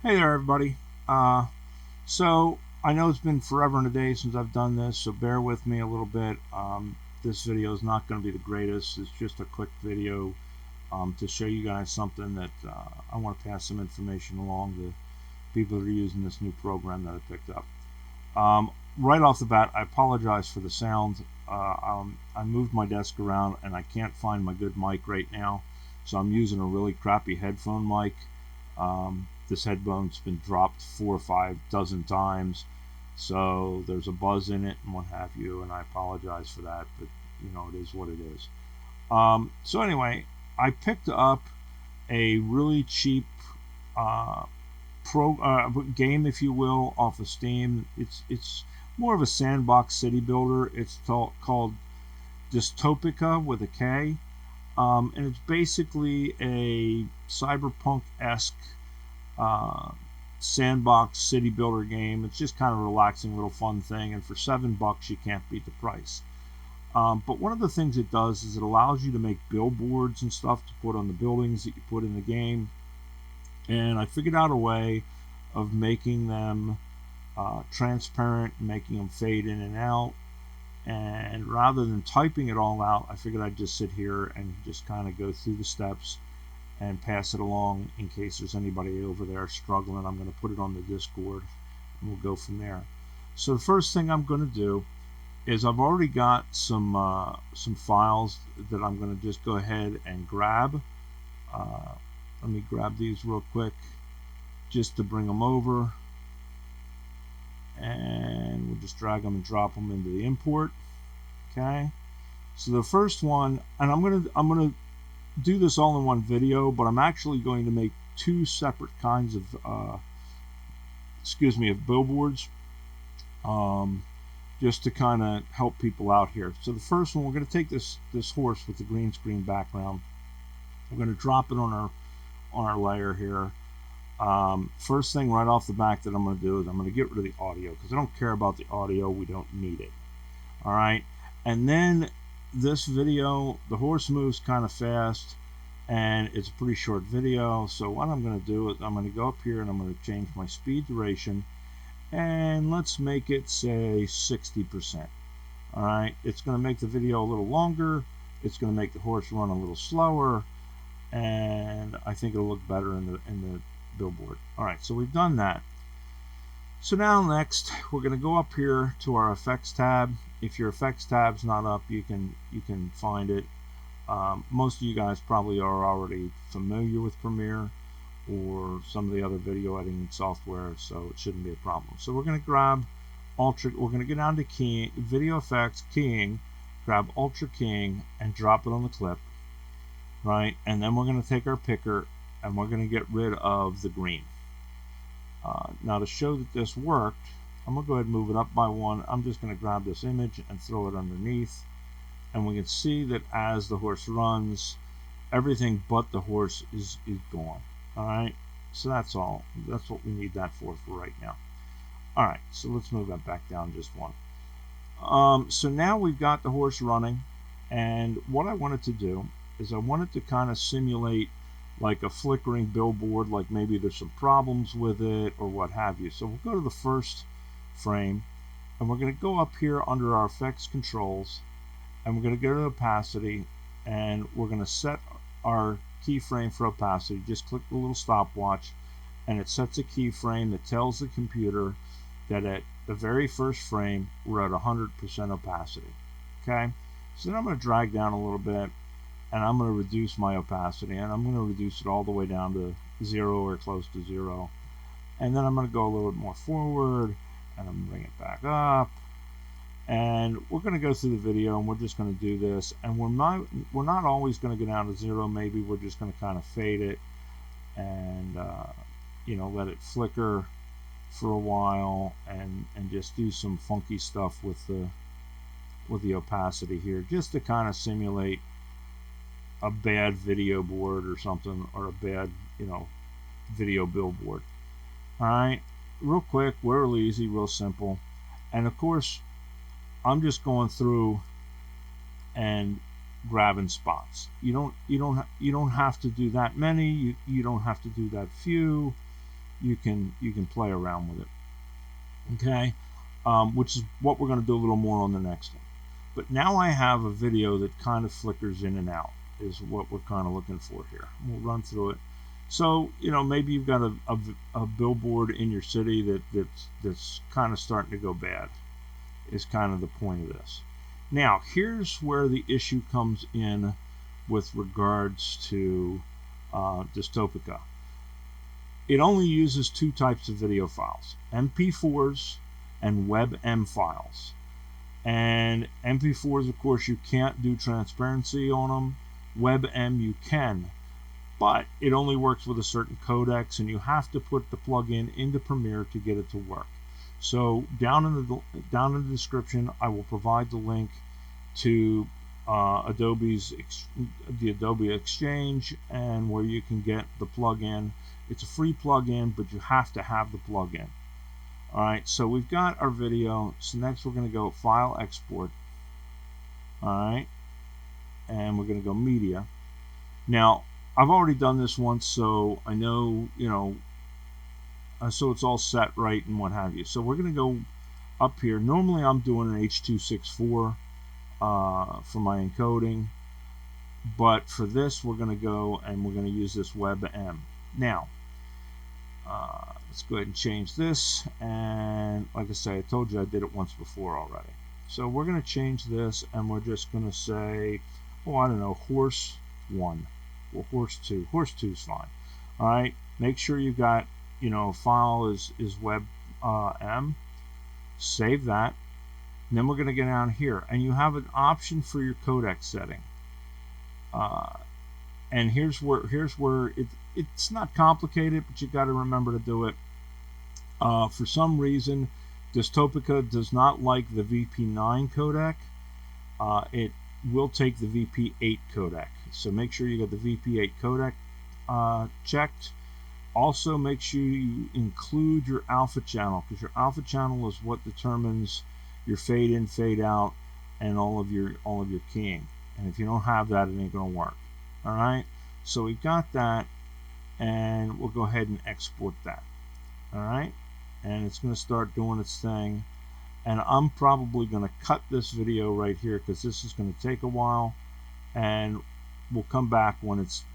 Hey there, everybody. So I know it's been forever and a day since I've done this, so bear with me a little bit. This video is not going to be the greatest. It's just a quick video to show you guys something that I want to pass some information along to people that are using this new program that I picked up. Right off the bat, I apologize for the sound. I moved my desk around and I can't find my good mic right now, so I'm using a really crappy headphone mic. This headphone's been dropped 4 or 5 dozen times, so there's a buzz in it and what have you, and I apologize for that, but you know, it is what it is. So anyway, I picked up a really cheap game, if you will, off of Steam. It's more of a sandbox city builder. It's called Dystopika with a K, and it's basically a cyberpunk-esque sandbox city builder game. It's just kind of a relaxing little fun thing, and for $7 you can't beat the price. But one of the things it does is it allows you to make billboards and stuff to put on the buildings that you put in the game, and I figured out a way of making them transparent, making them fade in and out, and rather than typing it all out, I figured I'd just sit here and just kind of go through the steps and pass it along in case there's anybody over there struggling. I'm going to put it on the Discord and we'll go from there. So the first thing I'm going to do is I've already got some files that I'm going to just go ahead and grab. Let me grab these real quick just to bring them over, and we'll just drag them and drop them into the import. Okay, so the first one, and I'm gonna do this all in one video, but I'm actually going to make 2 separate kinds of of billboards, just to kind of help people out here. So the first one, we're going to take this horse with the green screen background. We're going to drop it on our layer here. First thing right off the back that I'm going to do is I'm going to get rid of the audio, because I don't care about the audio. We don't need it. All right, and then this video, the horse moves kind of fast and it's a pretty short video, so what I'm going to do is I'm going to go up here and I'm going to change my speed duration, and let's make it say 60%. all right, it's going to make the video a little longer, it's going to make the horse run a little slower, and I think it'll look better in the billboard. All right, so we've done that. So now next we're going to go up here to our effects tab. If your effects tab's not up, you can find it. Most of you guys probably are already familiar with Premiere or some of the other video editing software, so it shouldn't be a problem. So we're going to grab Ultra. We're going to get down to keying, video effects, keying, grab Ultra Keying, and drop it on the clip. Right, and then we're going to take our picker and we're going to get rid of the green. Now to show that this worked, I'm going to go ahead and move it up by 1. I'm just going to grab this image and throw it underneath, and we can see that as the horse runs, everything but the horse is gone. Alright, so that's all. That's what we need that for right now. Alright, so let's move that back down just 1. So now we've got the horse running, and what I wanted to do is I wanted to kind of simulate like a flickering billboard, like maybe there's some problems with it or what have you. So we'll go to the first frame, and we're going to go up here under our effects controls, and we're going to go to opacity, and we're going to set our keyframe for opacity. Just click the little stopwatch, and it sets a keyframe that tells the computer that at the very first frame we're at 100% opacity. Okay, so then I'm going to drag down a little bit, and I'm going to reduce my opacity, and I'm going to reduce it all the way down to 0 or close to 0, and then I'm going to go a little bit more forward, and I'm going to bring it back up, and we're going to go through the video, and we're just going to do this, and we're not always going to go down to 0. Maybe we're just going to kind of fade it and you know, let it flicker for a while, and just do some funky stuff with the opacity here, just to kind of simulate a bad video board or something, or a bad, you know, video billboard. All right, real quick, real easy, real simple. And of course, I'm just going through and grabbing spots. You don't have to do that many. You don't have to do that few. you can play around with it. Okay, which is what we're going to do a little more on the next one. But now I have a video that kind of flickers in and out, is what we're kind of looking for here. We'll run through it. So, you know, maybe you've got a billboard in your city that's kind of starting to go bad, is kind of the point of this. Now, here's where the issue comes in with regards to Dystopika. It only uses two types of video files, MP4s and WEBM files. And MP4s, of course, you can't do transparency on them. WEBM you can, but it only works with a certain codecs, and you have to put the plugin into Premiere to get it to work. So down in the description, I will provide the link to the Adobe Exchange, and where you can get the plugin. It's a free plugin, but you have to have the plugin. All right, so we've got our video. So next we're going to go File, Export. All right, and we're going to go Media. Now, I've already done this once, so I know, you know, so it's all set right and what have you. So we're going to go up here. Normally I'm doing an H.264 for my encoding, but for this we're going to go and we're going to use this WEBM. Now, let's go ahead and change this, and like I say, I told you I did it once before already. So we're going to change this, and we're just going to say, oh, I don't know, horse 1 or horse 2. Horse 2 is fine. All right, make sure you've got, you know, file is WEBM. Save that, and then we're going to get down here, and you have an option for your codec setting. And here's where it's not complicated, but you got to remember to do it. For some reason, Dystopika does not like the VP9 codec. It will take the VP8 codec. So make sure you got the VP8 codec checked. Also, make sure you include your alpha channel, because your alpha channel is what determines your fade in, fade out, and all of your keying. And if you don't have that, it ain't going to work. All right. So we've got that, and we'll go ahead and export that. All right. And it's going to start doing its thing. And I'm probably going to cut this video right here, because this is going to take a while, and we'll come back when it's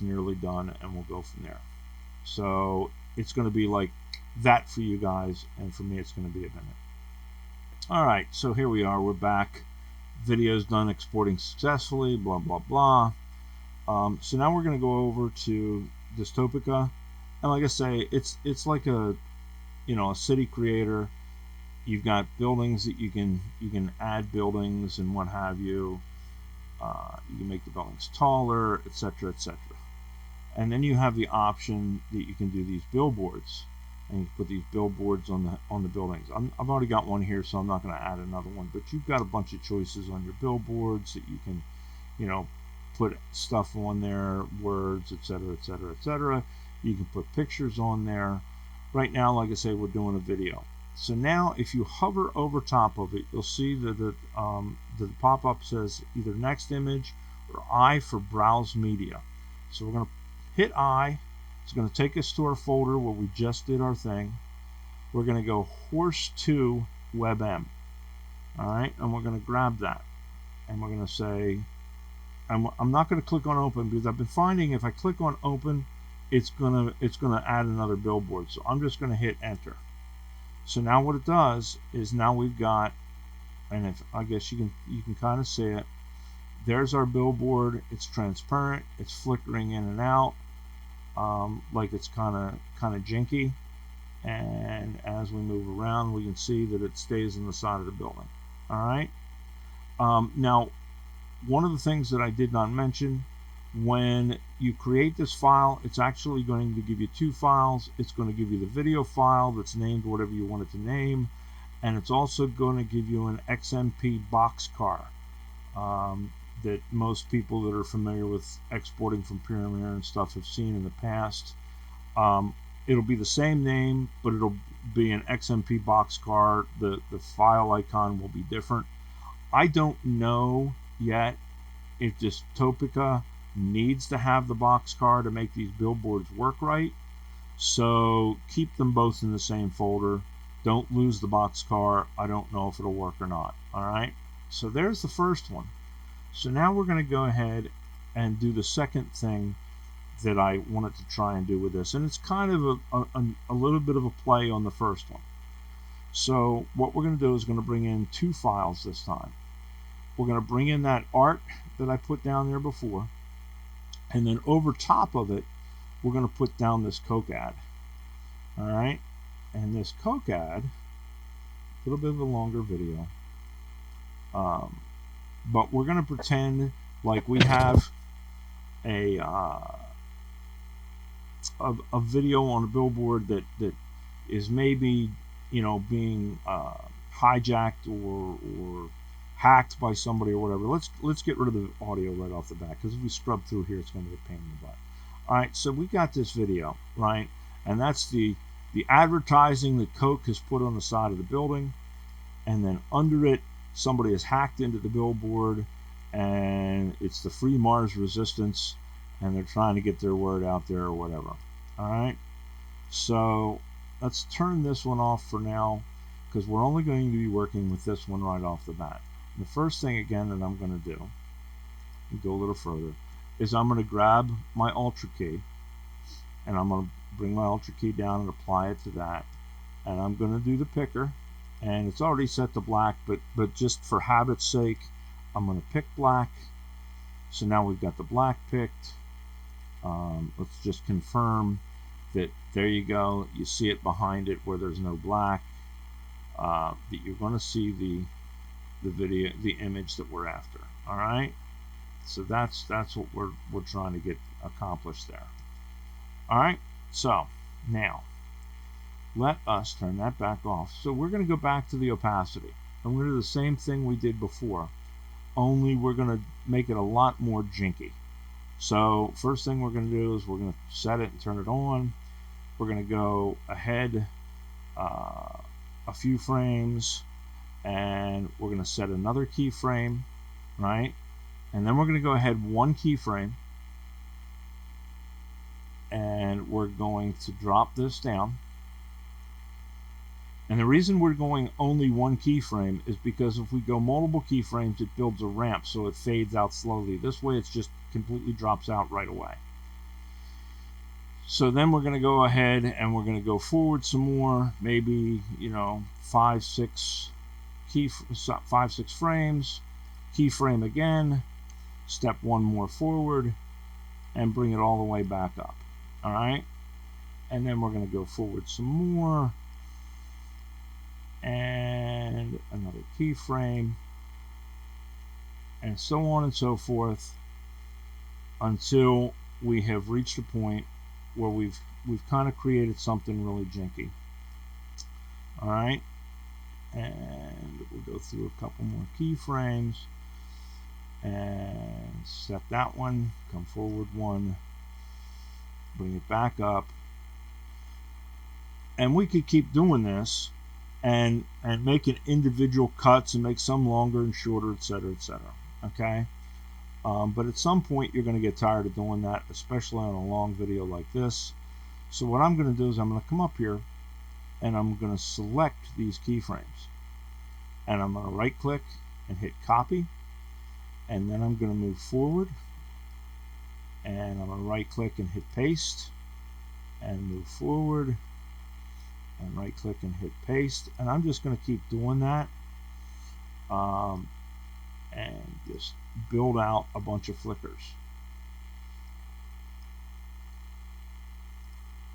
nearly done, and we'll go from there. So it's going to be like that for you guys, and for me it's going to be a minute. All right, so here we are, we're back. Video's done exporting successfully, blah blah blah. So now we're going to go over to Dystopika, and like I say, it's like a, you know, a city creator. You've got buildings that you can add buildings and what have you. You can make the buildings taller, etc., etc. And then you have the option that you can do these billboards, and you can put these billboards on the buildings. I've already got one here, so I'm not going to add another one. But you've got a bunch of choices on your billboards that you can, you know, put stuff on there, words, etc., etc., etc. You can put pictures on there. Right now, like I say, we're doing a video. So now, if you hover over top of it, you'll see that the pop-up says either next image or I for browse media. So we're going to hit I. It's going to take us to our folder where we just did our thing. We're going to go horse 2 WebM. All right, and we're going to grab that, and we're going to say, I'm not going to click on open, because I've been finding if I click on open, it's going to add another billboard. So I'm just going to hit enter. So now what it does is now we've got, and if I guess you can kind of see it. There's our billboard. It's transparent. It's flickering in and out, like it's kind of jinky. And as we move around, we can see that it stays on the side of the building. All right. Now, one of the things that I did not mention, when you create this file, it's actually going to give you two files. It's going to give you the video file that's named whatever you want it to name, and it's also going to give you an XMP boxcar that most people that are familiar with exporting from Premiere and stuff have seen in the past. It'll be the same name, but it'll be an XMP boxcar. The file icon will be different. I don't know yet if Dystopika needs to have the boxcar to make these billboards work right. So keep them both in the same folder. Don't lose the boxcar. I don't know if it'll work or not. All right. So there's the first one. So now we're going to go ahead and do the second thing that I wanted to try and do with this. And it's kind of a little bit of a play on the first one. So what we're going to do is going to bring in two files this time. We're going to bring in that art that I put down there before. And then over top of it, we're going to put down this Coke ad. All right. And this Coke ad, a little bit of a longer video. But we're going to pretend like we have a video on a billboard that is maybe, you know, being hijacked or hacked by somebody or whatever. Let's get rid of the audio right off the bat, because if we scrub through here, it's going to be a pain in the butt. All right, so we got this video, right? And that's the advertising that Coke has put on the side of the building, and then under it, somebody has hacked into the billboard, and it's the Free Mars Resistance, and they're trying to get their word out there or whatever. All right, so let's turn this one off for now, because we're only going to be working with this one right off the bat. The first thing again that I'm going to do, and go a little further, is I'm going to grab my Ultra key, and I'm going to bring my Ultra key down and apply it to that, and I'm going to do the picker, and it's already set to black, but just for habit's sake, I'm going to pick black. So now we've got the black picked. Let's just confirm that there you go. You see it behind it where there's no black. That you're going to see the video, the image that we're after. All right. So that's what we're trying to get accomplished there. All right. So now let us turn that back off. So we're going to go back to the opacity. I'm going to do the same thing we did before, only we're going to make it a lot more jinky. So first thing we're going to do is we're going to set it and turn it on. We're going to go ahead a few frames, and we're going to set another keyframe, right? And then we're going to go ahead one keyframe, and we're going to drop this down. And the reason we're going only one keyframe is because if we go multiple keyframes, it builds a ramp, so it fades out slowly. This way, it's just completely drops out right away. So then we're going to go ahead and we're going to go forward some more, maybe, you know, 5-6 frames, keyframe again, step one more forward, and bring it all the way back up. All right, and then we're going to go forward some more, and another keyframe, and so on and so forth, until we have reached a point where we've kind of created something really jinky. All right, and we'll go through a couple more keyframes and set that one, come forward one, bring it back up, and we could keep doing this and making individual cuts and make some longer and shorter, etc., etc. Okay, but at some point you're going to get tired of doing that, especially on a long video like this. So what I'm going to do is I'm going to come up here and I'm going to select these keyframes, and I'm going to right click and hit copy, and then I'm going to move forward, and I'm going to right click and hit paste, and move forward, and right click and hit paste, and I'm just going to keep doing that, and just build out a bunch of flickers.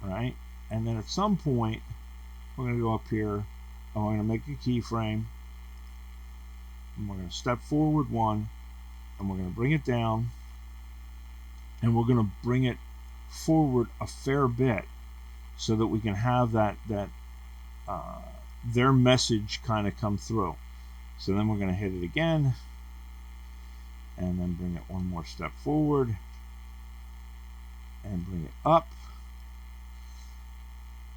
All right, and then at some point we're going to go up here and we're going to make a keyframe, and we're going to step forward one, and we're going to bring it down, and we're going to bring it forward a fair bit so that we can have their message kind of come through. So then we're going to hit it again, and then bring it one more step forward and bring it up,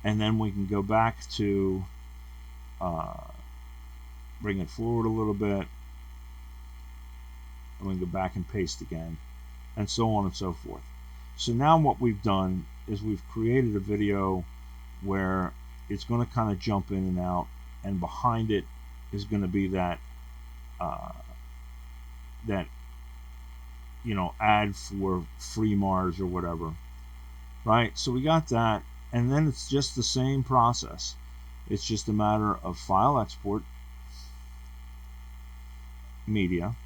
and then we can go back to bring it forward a little bit, and we can go back and paste again, and so on and so forth. So now what we've done is we've created a video where it's going to kind of jump in and out, and behind it is going to be that ad for free Mars or whatever, right? So we got that, and then it's just the same process. It's just a matter of file export, media.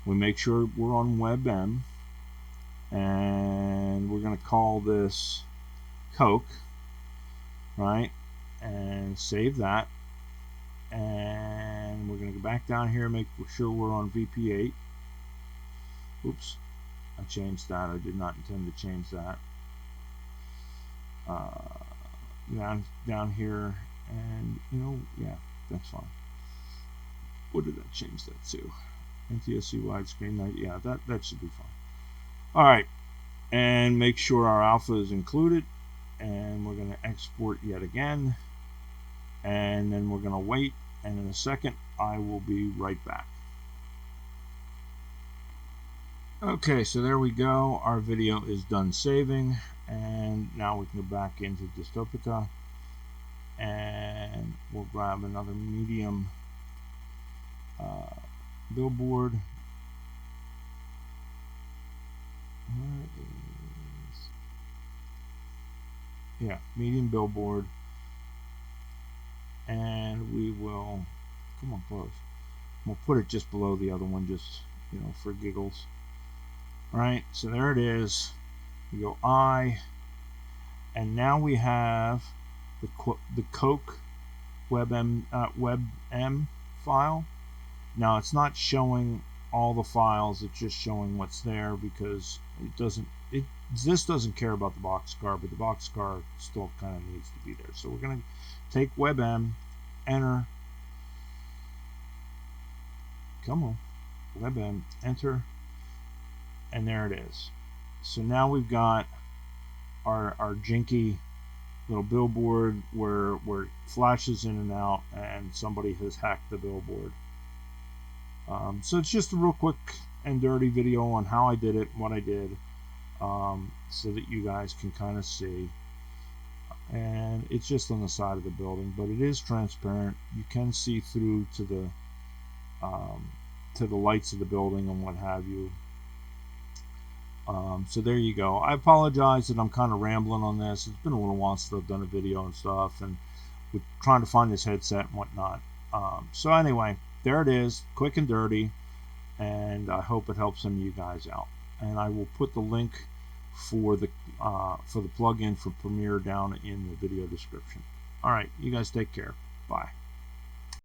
We make sure we're on WEBM, and we're going to call this Coke, right? And save that. And we're going to go back down here and make sure we're on VP8. Oops, I changed that. I did not intend to change that. Down here, and yeah, that's fine. What did I change that to? NTSC widescreen. Yeah, that should be fine. All right, and make sure our alpha is included, and we're going to export yet again, and then we're going to wait, and in a second I will be right back. Okay, so there we go. Our video is done saving, and now we can go back into Dystopika, and we'll grab another medium billboard. Where is, yeah, medium billboard, and we will, come on, close. We'll put it just below the other one, just for giggles. All right, so there it is. We go I, and now we have the Coke WEBM file. Now it's not showing all the files; it's just showing what's there, because this doesn't care about the boxcar, but the boxcar still kind of needs to be there. So we're going to take WEBM, enter. Come on, WEBM, enter. And there it is. So now we've got our jinky little billboard where it flashes in and out, and somebody has hacked the billboard. So it's just a real quick and dirty video on how I did it, what I did, so that you guys can kind of see. And it's just on the side of the building, but it is transparent. You can see through to the lights of the building and what have you. So there you go. I apologize that I'm kind of rambling on this. It's been a little while since I've done a video and stuff, and we're trying to find this headset and whatnot. So anyway, there it is, quick and dirty, and I hope it helps some of you guys out. And I will put the link for the plugin for Premiere down in the video description. All right, you guys take care. Bye.